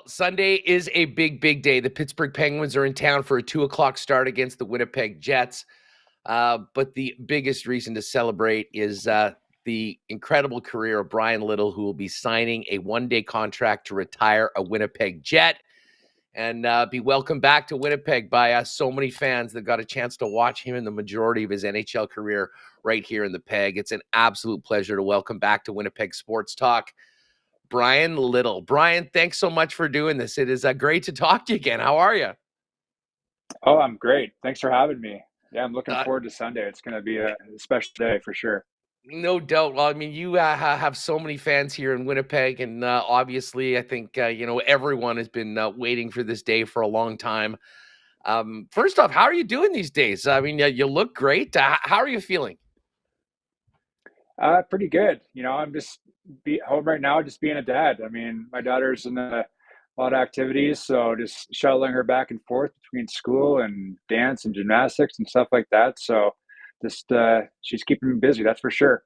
Sunday is a big, big day. The Pittsburgh Penguins are in town for a 2 o'clock start against the Winnipeg Jets. But the biggest reason to celebrate is the incredible career of Bryan Little, who will be signing a one-day contract to retire a Winnipeg Jet and be welcomed back to Winnipeg by so many fans that got a chance to watch him in the majority of his NHL career right here in the Peg. It's an absolute pleasure to welcome back to Winnipeg Sports Talk Bryan Little. Bryan, thanks so much for doing this. It is great to talk to you again. How are you? Oh, I'm great. Thanks for having me. Yeah, I'm looking Uh, forward to Sunday. It's going to be a special day for sure. no doubt. Well, I mean, you have so many fans here in Winnipeg, and obviously, I think everyone has been waiting for this day for a long time. First off, how are you doing these days? I mean, you look great. How are you feeling? Pretty good. I'm just home right now, just being a dad. I mean, my daughter's in a lot of activities, so just shuttling her back and forth between school and dance and gymnastics and stuff like that. So just she's keeping me busy, that's for sure.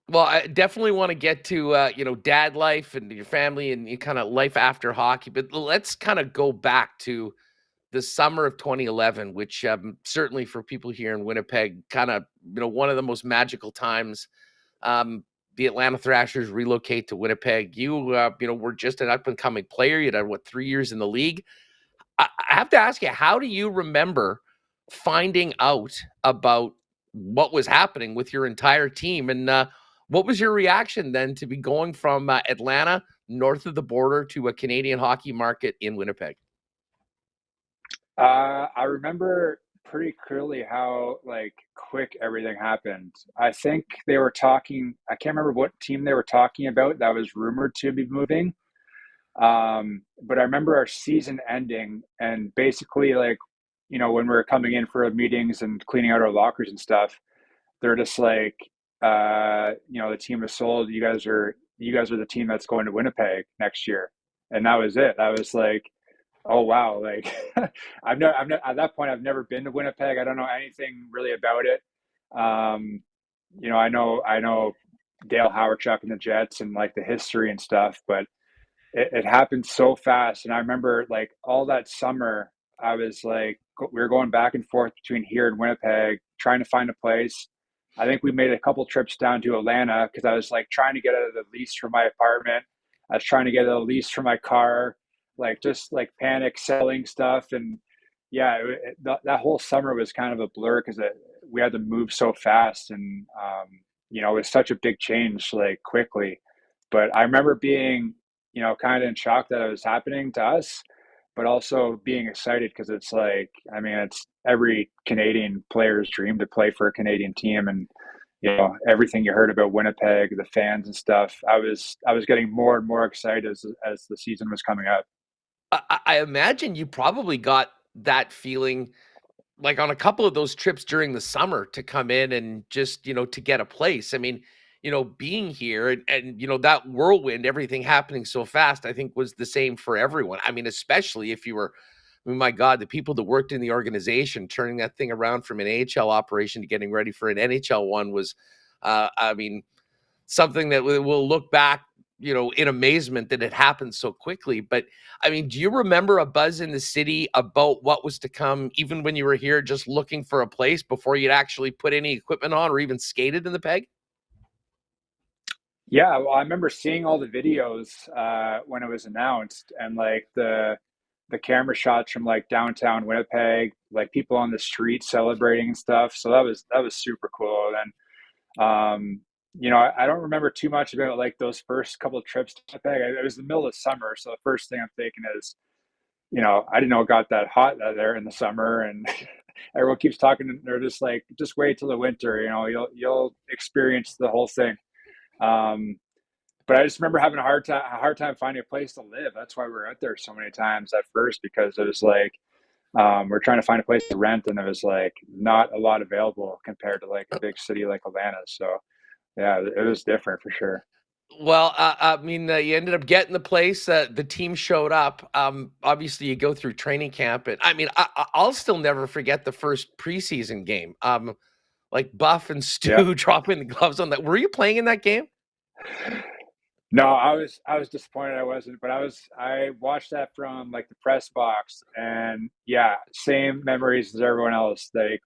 Well, I definitely want to get to dad life and your family and your kind of life after hockey, but let's kind of go back to the summer of 2011, which certainly for people here in Winnipeg, kind of one of the most magical times. The Atlanta Thrashers relocate to Winnipeg. You were just an up and coming player. You had 3 years in the league. I have to ask you, how do you remember finding out about what was happening with your entire team, and what was your reaction then to be going from Atlanta, north of the border, to a Canadian hockey market in Winnipeg? I remember pretty clearly how like quick everything happened. I think they were talking. I can't remember what team they were talking about that was rumored to be moving. But I remember our season ending, and basically like when we were coming in for meetings and cleaning out our lockers and stuff, they're just like, the team is sold. You guys are the team that's going to Winnipeg next year, and that was it. I was like, oh wow, like I've never at that point I've never been to Winnipeg. I don't know anything really about it. Um, I know Dale Hawerchuk and the Jets and like the history and stuff, but it happened so fast. And I remember like all that summer, I was like, we were going back and forth between here and Winnipeg, trying to find a place. I think we made a couple trips down to Atlanta because I was like trying to get out of the lease for my apartment. I was trying to get a lease for my car, like just like panic selling stuff. And yeah, that whole summer was kind of a blur because we had to move so fast. And, it was such a big change like quickly. But I remember being kind of in shock that it was happening to us, but also being excited because it's like, I mean, it's every Canadian player's dream to play for a Canadian team, and everything you heard about Winnipeg, the fans and stuff. I was getting more and more excited as the season was coming up. I imagine you probably got that feeling like on a couple of those trips during the summer to come in and just, to get a place. I mean, being here and that whirlwind, everything happening so fast, I think was the same for everyone. I mean, especially if you were, I mean, my God, the people that worked in the organization, turning that thing around from an AHL operation to getting ready for an NHL one was, I mean, something that we'll look back, in amazement that it happened so quickly. But I mean, do you remember a buzz in the city about what was to come, even when you were here just looking for a place before you'd actually put any equipment on or even skated in the Peg? Yeah, well, I remember seeing all the videos when it was announced, and like the camera shots from like downtown Winnipeg, like people on the street celebrating and stuff. So that was super cool. And I don't remember too much about like those first couple of trips to Winnipeg. It was the middle of summer, so the first thing I'm thinking is, I didn't know it got that hot out there in the summer, and everyone keeps talking. And they're just like, just wait till the winter. You'll experience the whole thing. Um, but I just remember having a hard time finding a place to live. That's why we were out there so many times at first, because it was like we're trying to find a place to rent, and it was like not a lot available compared to like a big city like Atlanta. So yeah, it was different for sure. Well, I mean, you ended up getting the place. The team showed up. Obviously, you go through training camp, and I mean, I'll still never forget the first preseason game. Like Buff and Yeah. Stu dropping the gloves on that. Were you playing in that game? No, I was disappointed I wasn't, but I watched that from like the press box, and yeah, same memories as everyone else. Like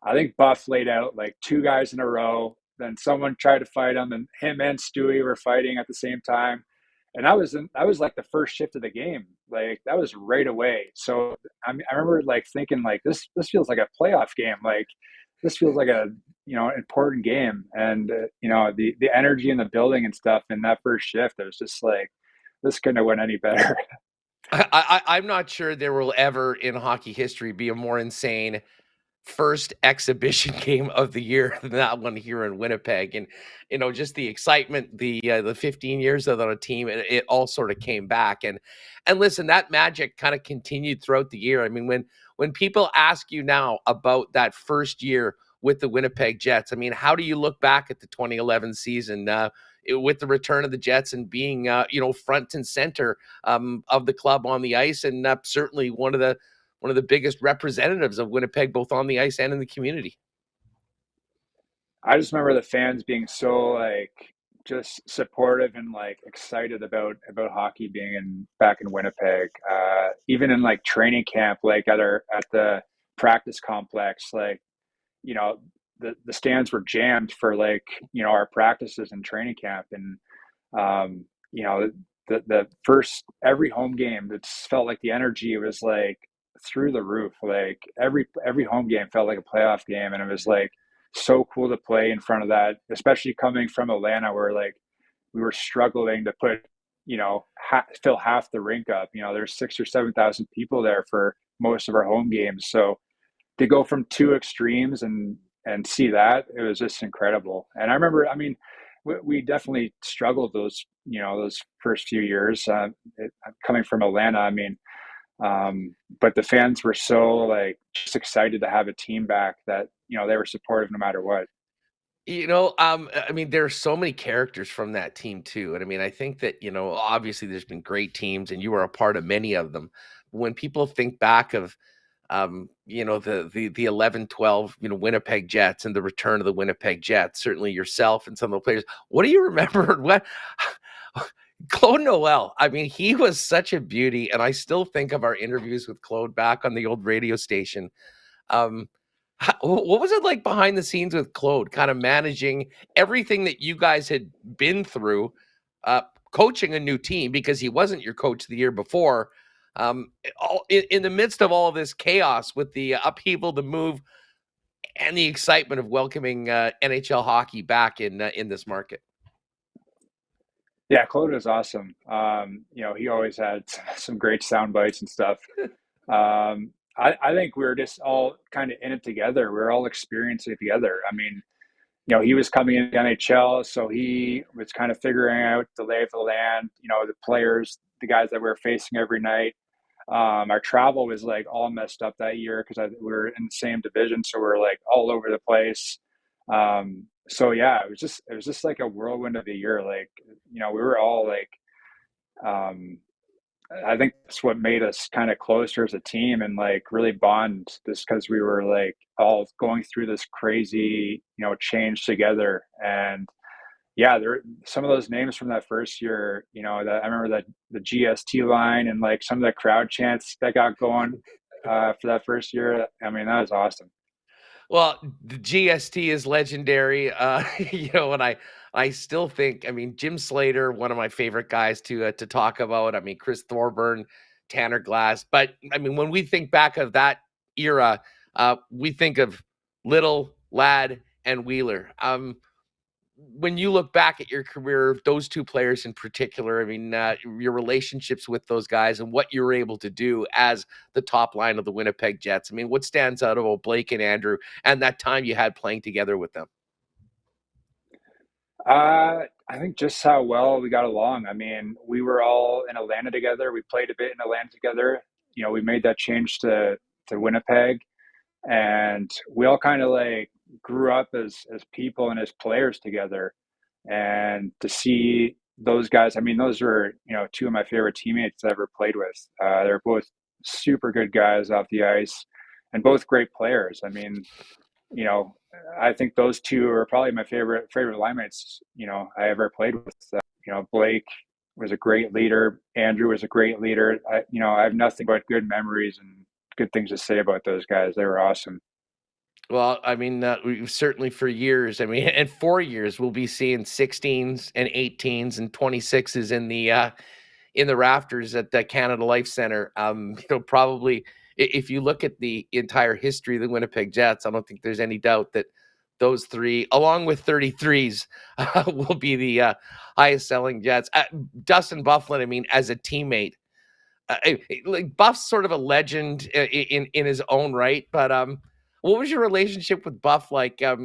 I think Buff laid out like two guys in a row, then someone tried to fight him, and him and Stewie were fighting at the same time. And that was like the first shift of the game. Like that was right away. So I remember like thinking like this feels like a playoff game. Like this feels like a important game, and the energy in the building and stuff in that first shift, it was just like this couldn't have went any better. I'm not sure there will ever in hockey history be a more insane first exhibition game of the year than that one here in Winnipeg. And just the excitement, the 15 years of the team, it all sort of came back. And listen, that magic kind of continued throughout the year. I mean, when people ask you now about that first year with the Winnipeg Jets, I mean, how do you look back at the 2011 season with the return of the Jets and being front and center of the club on the ice, and certainly one of the biggest representatives of Winnipeg, both on the ice and in the community? I just remember the fans being so like just supportive and like excited about hockey being in back in Winnipeg. Even in like training camp, like at the practice complex, like you know the stands were jammed for like our practices and training camp, and um, you know the first every home game, it felt like the energy was like through the roof. Like every home game felt like a playoff game, and it was like so cool to play in front of that, especially coming from Atlanta, where like we were struggling to put fill half the rink up. There's 6 or 7 thousand people there for most of our home games, so to go from two extremes and see that, it was just incredible. And I remember, I mean, we definitely struggled those first few years, coming from Atlanta. I mean, but the fans were so like just excited to have a team back that they were supportive no matter what. I mean, there are so many characters from that team too. And I mean, I think that, obviously there's been great teams and you were a part of many of them. When people think back of the 11-12, Winnipeg Jets and the return of the Winnipeg Jets, certainly yourself and some of the players, what do you remember? What Claude Noel, I mean, he was such a beauty, and I still think of our interviews with Claude back on the old radio station. um what was it like behind the scenes with Claude, kind of managing everything that you guys had been through, uh, coaching a new team because he wasn't your coach the year before, all in the midst of all of this chaos with the upheaval, the move, and the excitement of welcoming NHL hockey back in this market? Yeah, Claude was awesome. He always had some great sound bites and stuff. I think we were just all kind of in it together. We were all experiencing it together. I mean, he was coming in the NHL, so he was kind of figuring out the lay of the land, the players, the guys that we were facing every night. Our travel was like all messed up that year because we were in the same division, so we are like all over the place. So yeah, it was just like a whirlwind of a year. Like, we were all like, um, I think that's what made us kind of closer as a team and like really bond, just because we were like all going through this crazy, change together. And yeah, there some of those names from that first year, that I remember that the GST line and like some of the crowd chants that got going for that first year. I mean, that was awesome. Well, the GST is legendary. And I still think, I mean, Jim Slater, one of my favorite guys to talk about. I mean, Chris Thorburn, Tanner Glass. But I mean, when we think back of that era, we think of Little, Ladd, and Wheeler. When you look back at your career, those two players in particular, I mean, your relationships with those guys and what you were able to do as the top line of the Winnipeg Jets. I mean, what stands out about Blake and Andrew and that time you had playing together with them? I think just how well we got along. I mean, we were all in Atlanta together. We played a bit in Atlanta together. We made that change to Winnipeg, and we all kind of like grew up as people and as players together. And to see those guys, I mean, those were two of my favorite teammates I ever played with. They're both super good guys off the ice, and both great players. I mean, you know, I think those two are probably my favorite linemates I ever played with. Blake was a great leader. Andrew was a great leader. I have nothing but good memories and good things to say about those guys. They were awesome. Well, I mean, we certainly for years, I mean, and 4 years, we'll be seeing 16s and 18s and 26s in the rafters at the Canada Life Center. Probably if you look at the entire history of the Winnipeg Jets, I don't think there's any doubt that those three, along with 33s, will be the highest selling Jets. Dustin Byfuglien, I mean, as a teammate, like Buff's sort of a legend in his own right, but what was your relationship with Buff like? As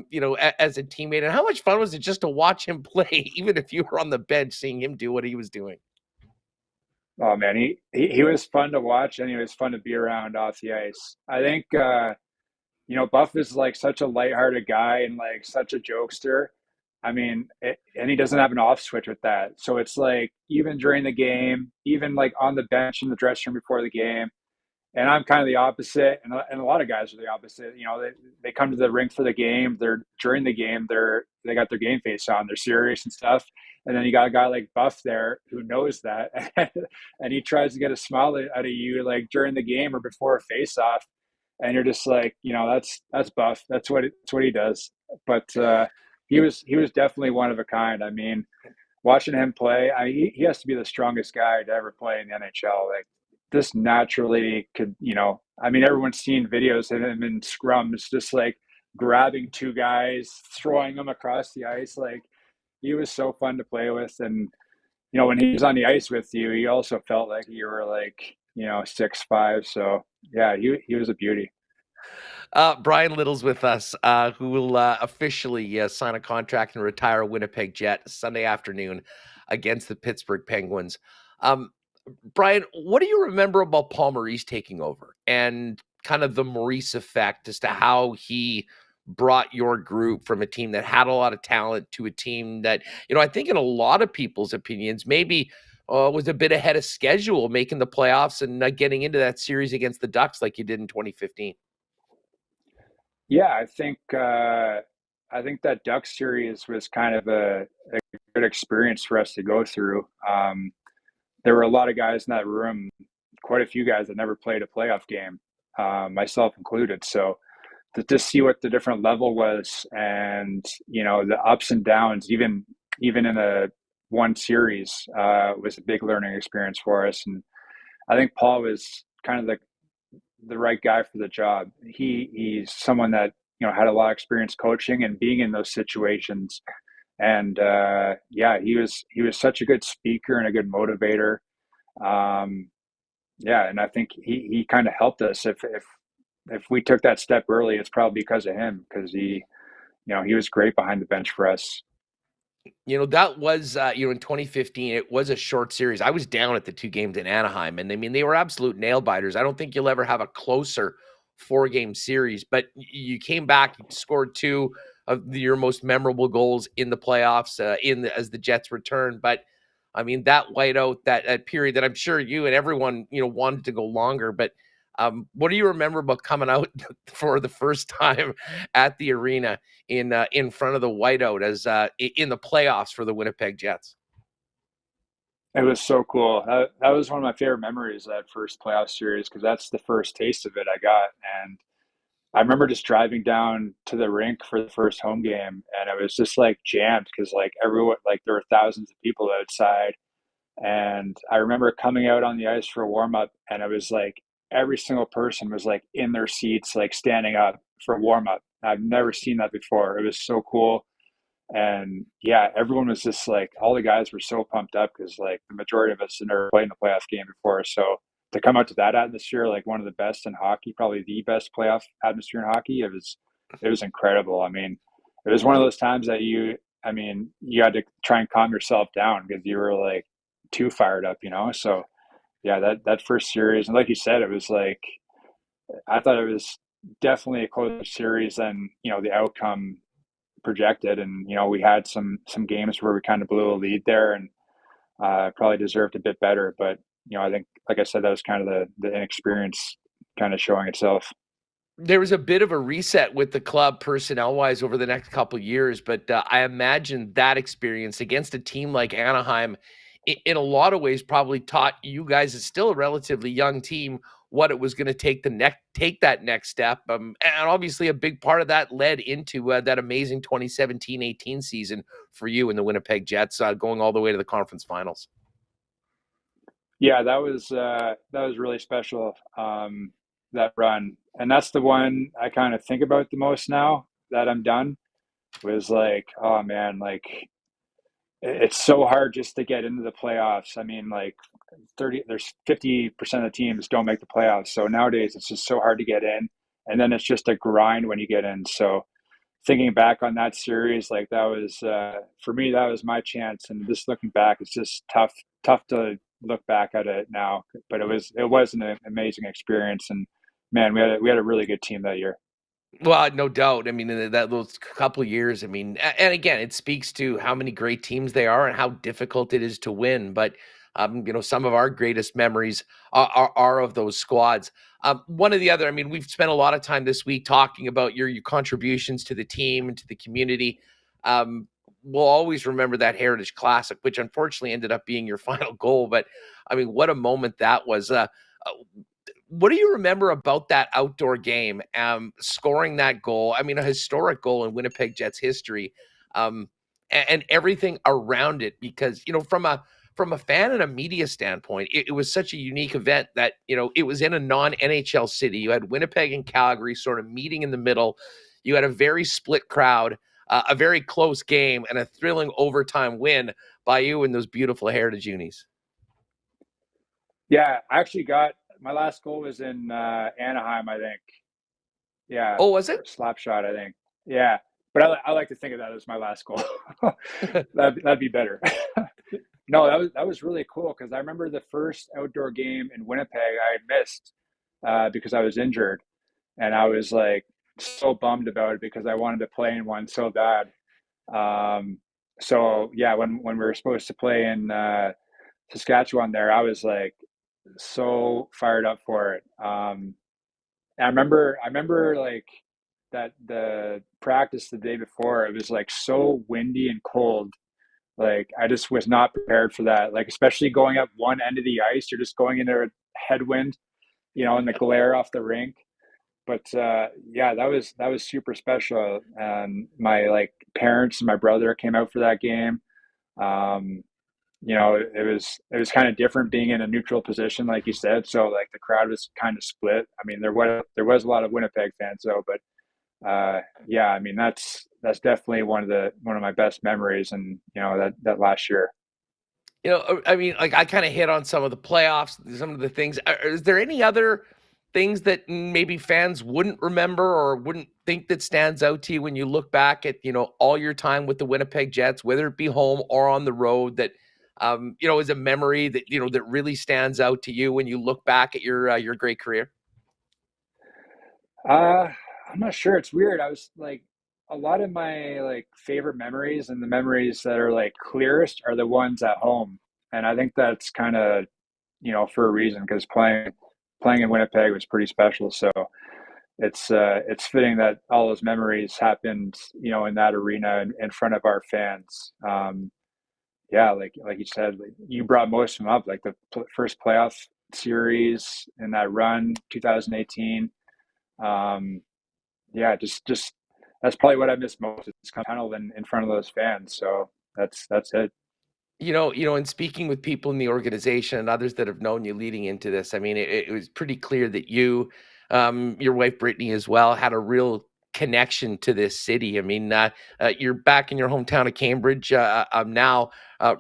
a teammate, and how much fun was it just to watch him play, even if you were on the bench, seeing him do what he was doing? Oh man, he was fun to watch and he was fun to be around off the ice. I think Buff is like such a lighthearted guy and like such a jokester. I mean, and he doesn't have an off switch with that. So it's like even during the game, even like on the bench in the dressing room before the game, and I'm kind of the opposite, and a lot of guys are the opposite. They come to the rink for the game. They're during the game. They got their game face on. They're serious and stuff. And then you got a guy like Buff there who knows that, and he tries to get a smile out of you like during the game or before a face off, and you're just like, that's Buff. That's what he does. But he was definitely one of a kind. I mean, watching him play, he has to be the strongest guy to ever play in the NHL. Like, this naturally could, I mean, everyone's seen videos of him in scrums, just like grabbing two guys, throwing them across the ice. Like, he was so fun to play with. And, when he was on the ice with you, he also felt like you were like, 6'5". So yeah, he was a beauty. Bryan Little's with us, who will officially sign a contract and retire a Winnipeg Jet Sunday afternoon against the Pittsburgh Penguins. Um, Bryan, what do you remember about Paul Maurice taking over and kind of the Maurice effect as to how he brought your group from a team that had a lot of talent to a team that, I think in a lot of people's opinions, maybe was a bit ahead of schedule, making the playoffs and getting into that series against the Ducks like you did in 2015? Yeah, I think that Duck series was kind of a good experience for us to go through. There were a lot of guys in that room, quite a few guys that never played a playoff game, myself included. So to just see what the different level was, and the ups and downs, even in a one series, was a big learning experience for us. And I think Paul was kind of the right guy for the job. He's someone that had a lot of experience coaching and being in those situations. And yeah, he was such a good speaker and a good motivator. Um, yeah, and I think he kind of helped us. If we took that step early, it's probably because of him, because he was great behind the bench for us. That was, in 2015, it was a short series. I was down at the 2 games in Anaheim, and I mean, they were absolute nail biters. I don't think you'll ever have a closer 4-game series, but you came back, you scored 2 of your most memorable goals in the playoffs, as the Jets returned. But I mean, that whiteout, that period that I'm sure you and everyone, wanted to go longer. But what do you remember about coming out for the first time at the arena in front of the whiteout as in the playoffs for the Winnipeg Jets? It was so cool. That was one of my favorite memories of that first playoff series, because that's the first taste of it I got. And I remember just driving down to the rink for the first home game, and it was just like jammed because like everyone, like there were thousands of people outside. And I remember coming out on the ice for a warm up, and it was like every single person was like in their seats, like standing up for a warm up. I've never seen that before. It was so cool. And yeah, everyone was just like, all the guys were so pumped up because like the majority of us had never played in a playoff game before. So to come out to that atmosphere, like one of the best in hockey, probably the best playoff atmosphere in hockey, it was incredible. I mean, it was one of those times that you had to try and calm yourself down because you were like too fired up. So yeah, that first series, and like you said, it was like, I thought it was definitely a closer series than the outcome projected. And we had some games where we kind of blew a lead there, and probably deserved a bit better. But I think, like I said, that was kind of the inexperience kind of showing itself. there was a bit of a reset with the club personnel wise over the next couple years, but I imagine that experience against a team like Anaheim, in a lot of ways, probably taught you guys, as still a relatively young team, what it was going to take that next step. And obviously, a big part of that led into that amazing 2017-18 season for you and the Winnipeg Jets, going all the way to the conference finals. Yeah, that was really special. That run, and that's the one I kind of think about the most now that I'm done. Was like, oh man, like it's so hard just to get into the playoffs. I mean, like there's 50% of the teams don't make the playoffs. So nowadays it's just so hard to get in, and then it's just a grind when you get in. So thinking back on that series, like that was for me, that was my chance. And just looking back, it's just tough to look back at it now. But it was an amazing experience, and man, we had a really good team that year. Well, no doubt. I mean, in that those couple of years, I mean, and again, it speaks to how many great teams they are and how difficult it is to win. But some of our greatest memories are of those squads. One of the other, I mean, we've spent a lot of time this week talking about your contributions to the team and to the community. Um, we'll always remember that Heritage Classic, which unfortunately ended up being your final goal. But I mean, what a moment that was. What do you remember about that outdoor game, scoring that goal? I mean, a historic goal in Winnipeg Jets history, and everything around it. Because from a fan and a media standpoint, it was such a unique event that it was in a non NHL city. You had Winnipeg and Calgary sort of meeting in the middle. You had a very split crowd, a very close game, and a thrilling overtime win by you in those beautiful Heritage unis. Yeah, I actually got my last goal was in Anaheim, I think. Yeah, Oh, was it? slap shot, I think. Yeah, but I like to think of that as my last goal. That'd be better. No, that was really cool because I remember the first outdoor game in Winnipeg I had missed because I was injured, and I was like so bummed about it because I wanted to play in one so bad. Um, so yeah, when we were supposed to play in Saskatchewan, there, I was like so fired up for it. I remember like that the practice the day before, it was like so windy and cold. Like I just was not prepared for that. Like especially going up one end of the ice, you're just going into a headwind, and the glare off the rink. But yeah, that was super special. And my like parents and my brother came out for that game. Um, it was kind of different being in a neutral position, like you said. So like the crowd was kind of split. I mean, there was a lot of Winnipeg fans though, but yeah, I mean that's definitely one of my best memories, and that last year. I mean, like I kind of hit on some of the playoffs, some of the things. Is there any other things that maybe fans wouldn't remember or wouldn't think that stands out to you when you look back at, all your time with the Winnipeg Jets, whether it be home or on the road, that is a memory that that really stands out to you when you look back at your great career? Uh, I'm not sure. It's weird. I was like, a lot of my like favorite memories and the memories that are like clearest are the ones at home, and I think that's kind of for a reason because playing in Winnipeg was pretty special. So it's fitting that all those memories happened in that arena in front of our fans. Yeah, like you said, like, you brought most of them up, like the first playoff series in that run, 2018. Um, yeah, just that's probably what I miss most. It's kind of tunnel in front of those fans. So that's it. And speaking with people in the organization and others that have known you leading into this, I mean, it was pretty clear that you, your wife Brittany as well, had a real connection to this city. I mean, you're back in your hometown of Cambridge. I'm now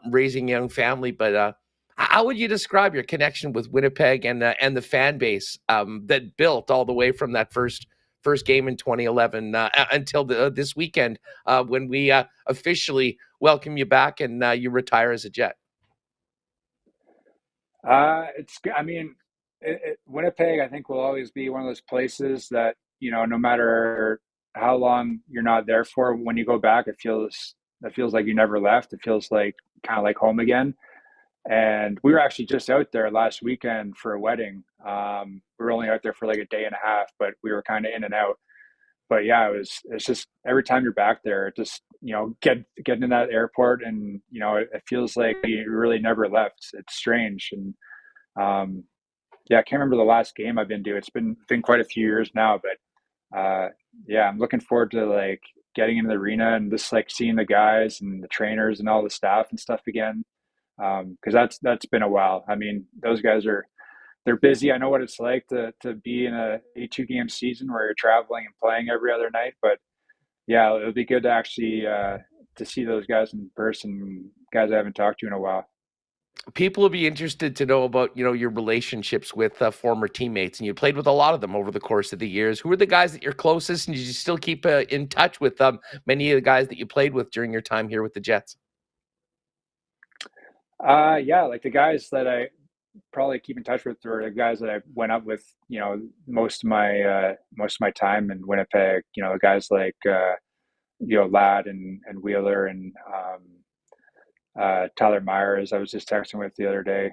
raising a young family, but how would you describe your connection with Winnipeg and the fan base that built all the way from that first game in 2011 until this weekend when we officially welcome you back and you retire as a Jet? I mean, Winnipeg, I think, will always be one of those places that no matter how long you're not there for, when you go back, it feels like you never left. It feels like kind of like home again. And we were actually just out there last weekend for a wedding. We were only out there for like a day and a half, but we were kind of in and out. But yeah, it's just every time you're back there, it just, getting in that airport, and it feels like you really never left. It's strange. And um, yeah, I can't remember the last game I've been to. It's been quite a few years now, but yeah, I'm looking forward to like getting in the arena and just like seeing the guys and the trainers and all the staff and stuff again. Because that's been a while. I mean, those guys they're busy. I know what it's like to be in a 2 game season where you're traveling and playing every other night. But yeah, it'll be good to actually to see those guys in person, guys I haven't talked to in a while. People will be interested to know about, your relationships with former teammates, and you played with a lot of them over the course of the years. Who are the guys that you're closest, and did you still keep in touch with many of the guys that you played with during your time here with the Jets? Yeah, like the guys that I probably keep in touch with are the guys that I went up with, most of my time in Winnipeg. The guys like Ladd and Wheeler and Tyler Myers. I was just texting with the other day.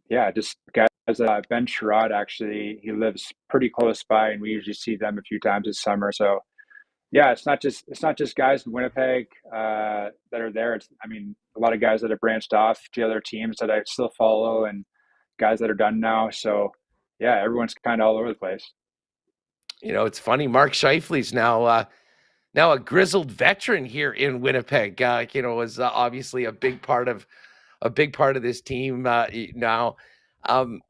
Yeah, just guys. Ben Sherrod, actually, he lives pretty close by, and we usually see them a few times this summer. So yeah, it's not just guys in Winnipeg that are there. I mean, a lot of guys that have branched off to other teams that I still follow, and guys that are done now. So yeah, everyone's kind of all over the place. It's funny. Mark Scheifele's now a grizzled veteran here in Winnipeg. Was obviously a big part of this team now. Um,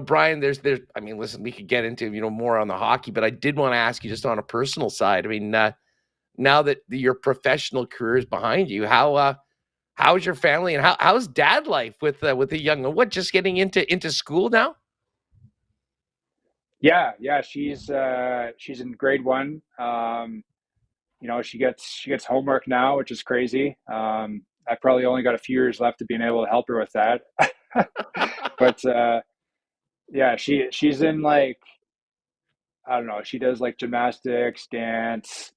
Bryan, there's. I mean, listen, we could get into more on the hockey, but I did want to ask you just on a personal side. I mean, now that your professional career is behind you, how's your family, and how's dad life with the young one? What, just getting into school now? Yeah, she's in grade one. She gets homework now, which is crazy. I probably only got a few years left of being able to help her with that. But yeah, she's in like, I don't know, she does like gymnastics, dance,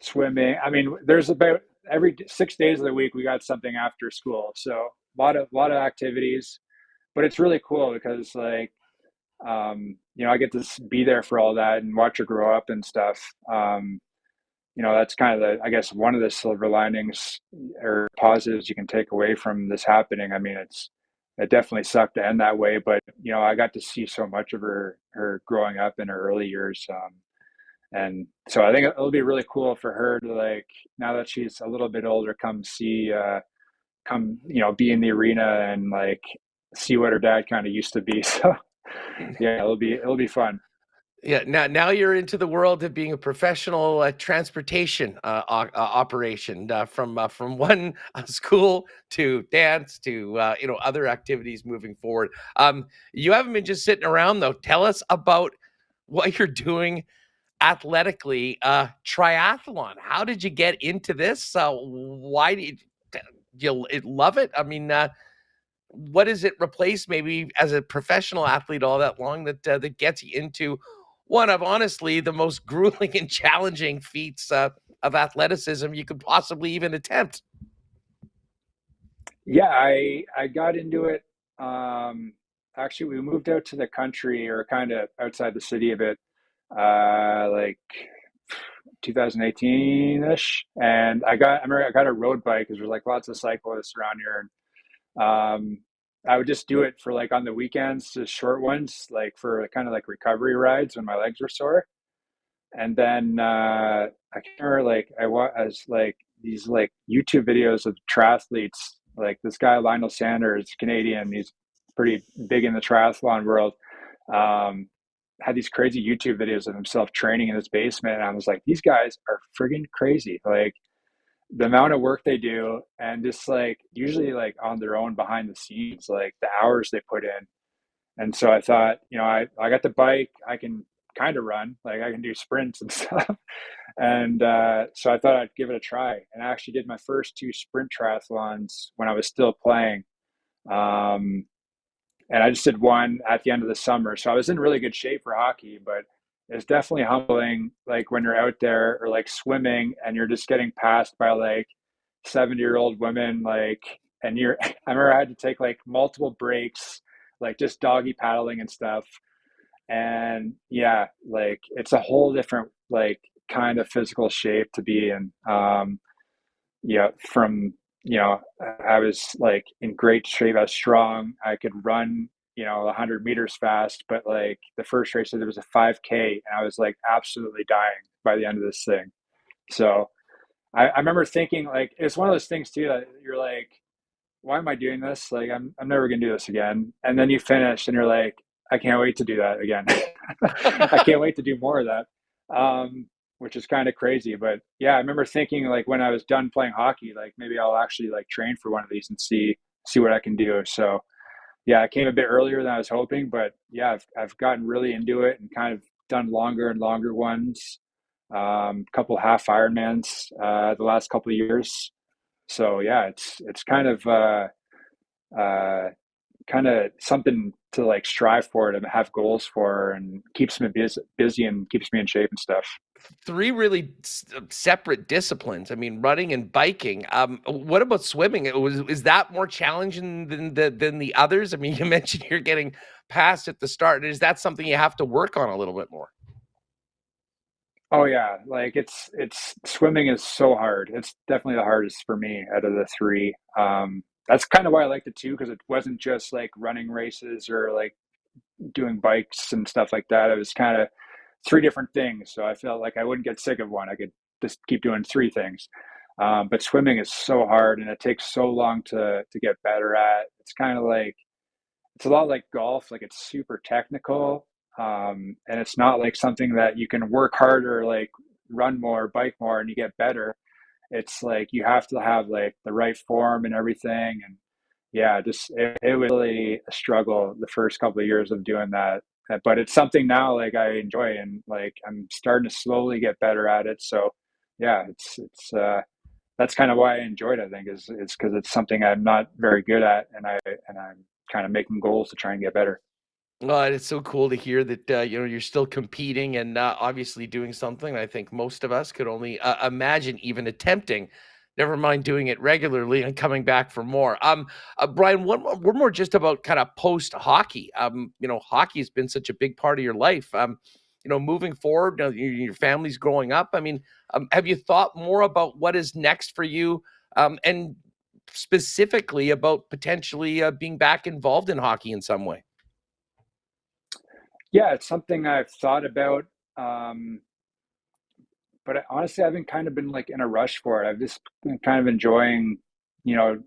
swimming. I mean, there's about every 6 days of the week we got something after school. So a lot of activities, but it's really cool because like I get to be there for all that and watch her grow up and stuff. That's kind of I guess one of the silver linings or positives you can take away from this happening. I mean, it definitely sucked to end that way, but I got to see so much of her growing up in her early years. And so I think it'll be really cool for her to, like, now that she's a little bit older, be in the arena and like see what her dad kind of used to be. So yeah, it'll be fun. Yeah, now you're into the world of being a professional transportation operation, from one school to dance to other activities moving forward. You haven't been just sitting around though. Tell us about what you're doing athletically. Triathlon. How did you get into this? Why do you love it? I mean, what does it replace maybe as a professional athlete all that long that gets you into one of honestly the most grueling and challenging feats of athleticism you could possibly even attempt? Yeah, I got into it. Um, Actually, we moved out to the country, or kind of outside the city a bit, like 2018-ish, and I remember I got a road bike because there's like lots of cyclists around here, and I would just do it for like on the weekends, just short ones, like for kind of like recovery rides when my legs were sore. And then I can't remember, like I was like these like YouTube videos of triathletes, like this guy Lionel Sanders, Canadian. He's pretty big in the triathlon world. Um, had these crazy YouTube videos of himself training in his basement, and I was like, these guys are friggin' crazy. Like the amount of work they do, and just like usually like on their own behind the scenes, like the hours they put in. And so I thought, I got the bike, I can kind of run, like I can do sprints and stuff. And so I thought I'd give it a try. And I actually did my first two sprint triathlons when I was still playing. Um, and I just did one at the end of the summer. So I was in really good shape for hockey, but it's definitely humbling, like when you're out there or like swimming and you're just getting passed by like 70-year-old women, like, and I remember I had to take like multiple breaks like just doggy paddling and stuff. And yeah, like it's a whole different like kind of physical shape to be in. Yeah, from I was like in great shape. I was strong. I could run 100 meters fast. But like the first race, there was a 5K, and I was like absolutely dying by the end of this thing. So I remember thinking like it's one of those things too that you're like, why am I doing this? Like I'm never gonna do this again. And then you finish and you're like, I can't wait to do that again. I can't wait to do more of that. Which is kind of crazy. But yeah, I remember thinking like when I was done playing hockey, like maybe I'll actually like train for one of these and see what I can do. So yeah, it came a bit earlier than I was hoping, but yeah, I've gotten really into it and kind of done longer and longer ones. Couple half Ironmans the last couple of years. So yeah, it's uh, kind of something to like strive for, to have goals for, and keeps me busy and keeps me in shape and stuff. Three really separate disciplines. I mean, running and biking. What about swimming? Is that more challenging than the others? I mean, you mentioned you're getting passed at the start. Is that something you have to work on a little bit more? Oh yeah, like it's swimming is so hard. It's definitely the hardest for me out of the three. That's kind of why I liked it too, because it wasn't just like running races or like doing bikes and stuff like that. It was kind of three different things. So I felt like I wouldn't get sick of one. I could just keep doing three things. But swimming is so hard, and it takes so long to get better at. It's kind of like it's a lot like golf. Like it's super technical, and it's not like something that you can work harder, like run more, bike more, and you get better. It's like you have to have like the right form and everything. And yeah, just it was really a struggle the first couple of years of doing that. But it's something now like I enjoy, and like I'm starting to slowly get better at it. So yeah, it's that's kind of why I enjoyed it. I think is because it's something I'm not very good at, and I'm kind of making goals to try and get better. Well, and it's so cool to hear that you're still competing and obviously doing something. I think most of us could only imagine even attempting. Never mind doing it regularly and coming back for more. Brian, one more just about kind of post hockey. Hockey has been such a big part of your life. Moving forward, your family's growing up. I mean, have you thought more about what is next for you, and specifically about potentially being back involved in hockey in some way? Yeah, it's something I've thought about. Um, but honestly, I haven't kind of been like in a rush for it. I've just been kind of enjoying, you know,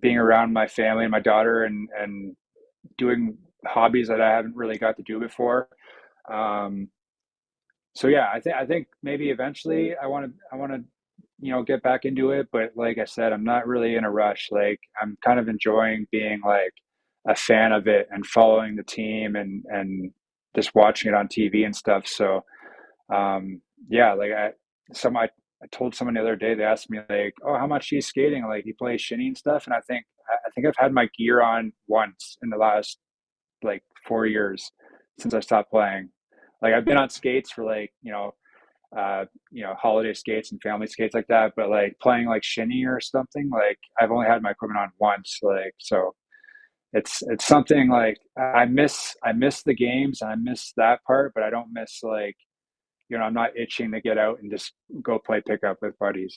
being around my family and my daughter, and doing hobbies that I haven't really got to do before. Um, so yeah, I think maybe eventually I want to get back into it, but like I said, I'm not really in a rush. Like I'm kind of enjoying being like a fan of it and following the team, and just watching it on TV and stuff. So yeah, like I told someone the other day, they asked me like, oh, how much he's skating, like he plays shinny and stuff, and I think I've had my gear on once in the last like 4 years since I stopped playing. Like I've been on skates for like holiday skates and family skates like that, but like playing like shinny or something, like I've only had my equipment on once. Like so, it's something like I miss the games, and I miss that part, but I don't miss like I'm not itching to get out and just go play pickup with buddies.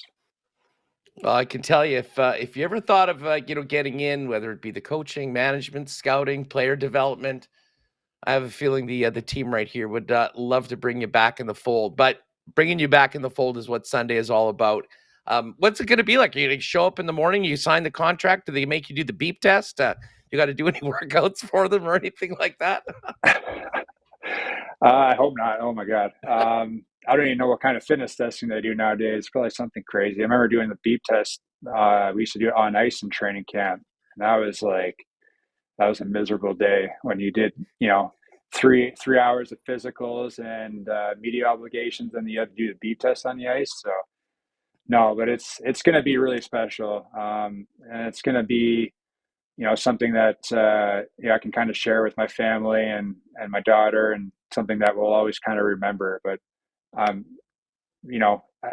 Well, I can tell you if you ever thought of getting in, whether it be the coaching, management, scouting, player development, I have a feeling the team right here would love to bring you back in the fold. But bringing you back in the fold is what Sunday is all about. What's it going to be like? Are you going to show up in the morning? You sign the contract? Do they make you do the beep test? You got to do any workouts for them or anything like that? I hope not. Oh my god. I don't even know what kind of fitness testing they do nowadays. Probably something crazy. I remember doing the beep test. We used to do it on ice in training camp. And that was a miserable day when you did, 3 hours of physicals and media obligations, and you had to do the beep test on the ice. So no, but it's going to be really special, and it's going to be something that yeah, I can kind of share with my family and my daughter, and something that we'll always kind of remember. But um,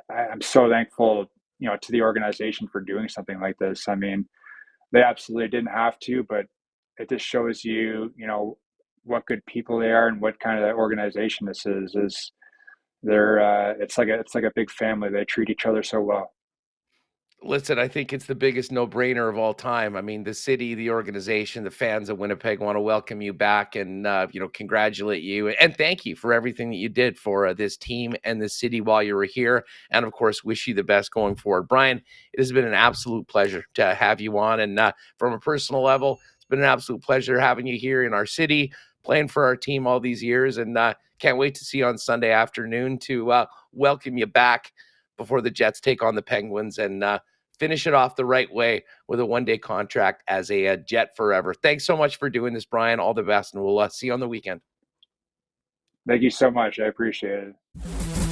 I'm so thankful to the organization for doing something like this. I mean, they absolutely didn't have to, but it just shows you, what good people they are and what kind of organization this is they're it's like a big family. They treat each other so well. Listen, I think it's the biggest no-brainer of all time. I mean, the city, the organization, the fans of Winnipeg want to welcome you back and, congratulate you and thank you for everything that you did for this team and the city while you were here. And of course, wish you the best going forward. Bryan, it has been an absolute pleasure to have you on. And from a personal level, it's been an absolute pleasure having you here in our city, playing for our team all these years. And can't wait to see you on Sunday afternoon to welcome you back before the Jets take on the Penguins and finish it off the right way with a one-day contract as a Jet forever. Thanks so much for doing this, Bryan. All the best, and we'll see you on the weekend. Thank you so much. I appreciate it.